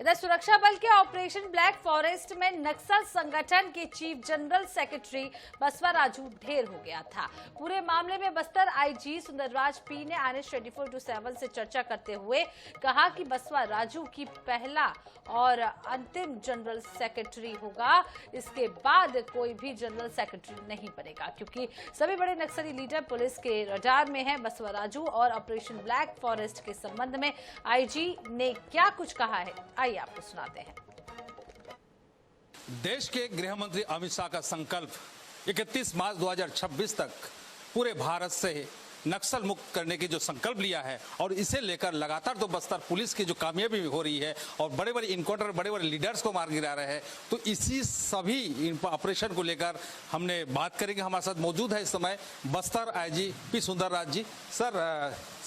इधर सुरक्षा बल के ऑपरेशन ब्लैक फॉरेस्ट में नक्सल संगठन के चीफ जनरल सेक्रेटरी बसवा राजू ढेर हो गया था। पूरे मामले में बस्तर आईजी सुंदरराज पी ने NH 24/7 से चर्चा करते हुए कहा कि बसवा राजू की पहला और अंतिम जनरल सेक्रेटरी होगा। इसके बाद कोई भी जनरल सेक्रेटरी नहीं बनेगा, क्योंकि सभी बड़े नक्सली लीडर पुलिस के रडार में है। बसवा राजू और ऑपरेशन ब्लैक फॉरेस्ट के संबंध में आईजी ने क्या कुछ कहा है, आइए आपको सुनाते हैं। देश के गृह मंत्री अमित शाह का संकल्प 31 मार्च 2026 तक पूरे भारत से नक्सल मुक्त करने की जो संकल्प लिया है, और इसे लेकर लगातार तो बस्तर पुलिस की जो कामयाबी हो रही है और बड़े बड़े इनकाउंटर, बड़े बड़े लीडर्स को मार गिरा रहे हैं, तो इसी सभी ऑपरेशन को लेकर हमने बात करेंगे। हमारे साथ मौजूद है इस समय बस्तर आईजी पी सुंदरराज जी। सर,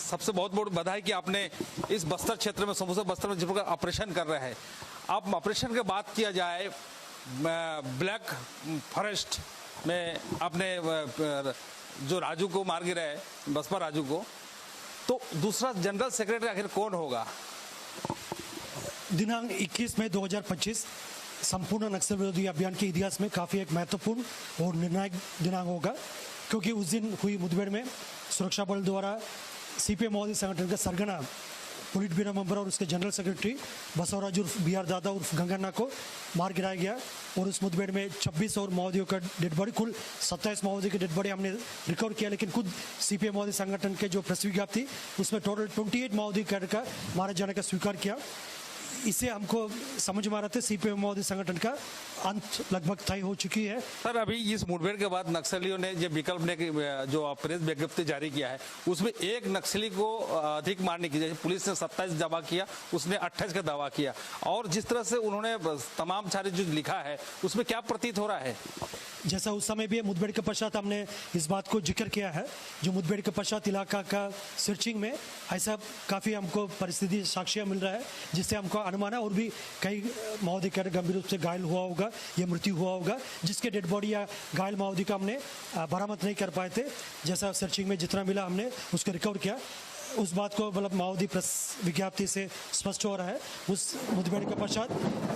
सबसे बहुत बहुत बधाई कि आपने इस बस्तर क्षेत्र में, समूचा बस्तर में जिस प्रकार ऑपरेशन कर रहे हैं। आप ऑपरेशन की बात किया जाए, ब्लैक फॉरेस्ट में आपने जो राजू को मार गिरा है, बसपा राजू को, तो दूसरा जनरल सेक्रेटरी आखिर कौन होगा? दिनांक 21 मई 2025 संपूर्ण नक्सल विरोधी अभियान के इतिहास में काफ़ी एक महत्वपूर्ण और निर्णायक दिनांक होगा, क्योंकि उस दिन हुई मुठभेड़ में सुरक्षा बल द्वारा सीपीएम माओवादी संगठन का सरगना पुलिट ब्यूरो मेंबर और उसके जनरल सेक्रेटरी बसवराज उर्फ BR दादा उर्फ गंगन्ना को मार गिराया गया। और उस मुठभेड़ में 26 और माओवादियों का डेड बॉडी, कुल 27 माओवादी की डेड बॉडी हमने रिकवर किया। लेकिन खुद सीपीएम माओवादी संगठन के जो प्रेस विज्ञप्ति उसमें टोटल 28 माओवादी कैडर का मारे जाने का स्वीकार किया। इससे हमको समझ में आ रहा था सीपीएम माओवादी संगठन का अंत लगभग तय हो चुकी है। सर, अभी इस मुठभेड़ के बाद नक्सलियों ने जो विकल्प ने जो प्रेस विज्ञप्ति जारी किया है, उसमें एक नक्सली को अधिक मारने की, जैसे पुलिस ने 27 दावा किया, उसने 28 का दावा किया। और जिस तरह से उन्होंने तमाम सारे जो लिखा है, उसमें क्या प्रतीत हो रहा है? जैसा उस समय भी मुठभेड़ के पश्चात हमने इस बात को जिक्र किया है, जो मुठभेड़ के पश्चात इलाका का सर्चिंग में ऐसा काफ़ी हमको परिस्थिति साक्ष्य मिल रहा है, जिससे हमको अनुमान है और भी कई माओवादी कैडर गंभीर रूप से घायल हुआ होगा या मृत्यु हुआ होगा, जिसके डेड बॉडी या घायल माओवादी का हमने बरामद नहीं कर पाए थे। जैसा सर्चिंग में जितना मिला हमने उसको रिकवर किया। उस बात को मतलब माओवादी प्रेस विज्ञप्ति से स्पष्ट हो रहा है। उस मुठभेड़ के पश्चात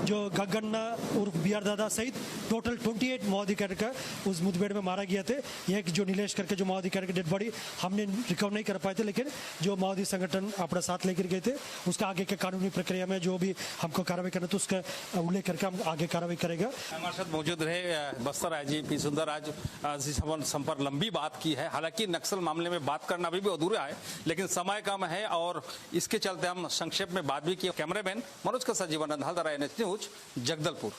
जो गगन्ना उर्फ BR दादा सहित टोटल 28 माओवादी कैडर का उस मुठभेड़ में मारा गया थे। एक जो नीलेश करके जो माओवादी कैडर की डेड बॉडी हमने रिकवर नहीं कर पाए थे, लेकिन जो माओवादी संगठन अपना साथ लेकर गए थे, उसका आगे के कानूनी प्रक्रिया में जो भी हमको कार्रवाई करना तो उसका उल्लेख करके हम आगे कार्रवाई करेगा। हमारे साथ मौजूद रहे बस्तर आईजी पी सुंदरराज जी। हम पर लंबी बात की है, हालांकि नक्सल मामले में बात करना अभी भी अधूरा है, लेकिन समय कम है और इसके चलते हम संक्षेप में बात भी की। कैमरामैन मनोज का सजीवन NH न्यूज, जगदलपुर।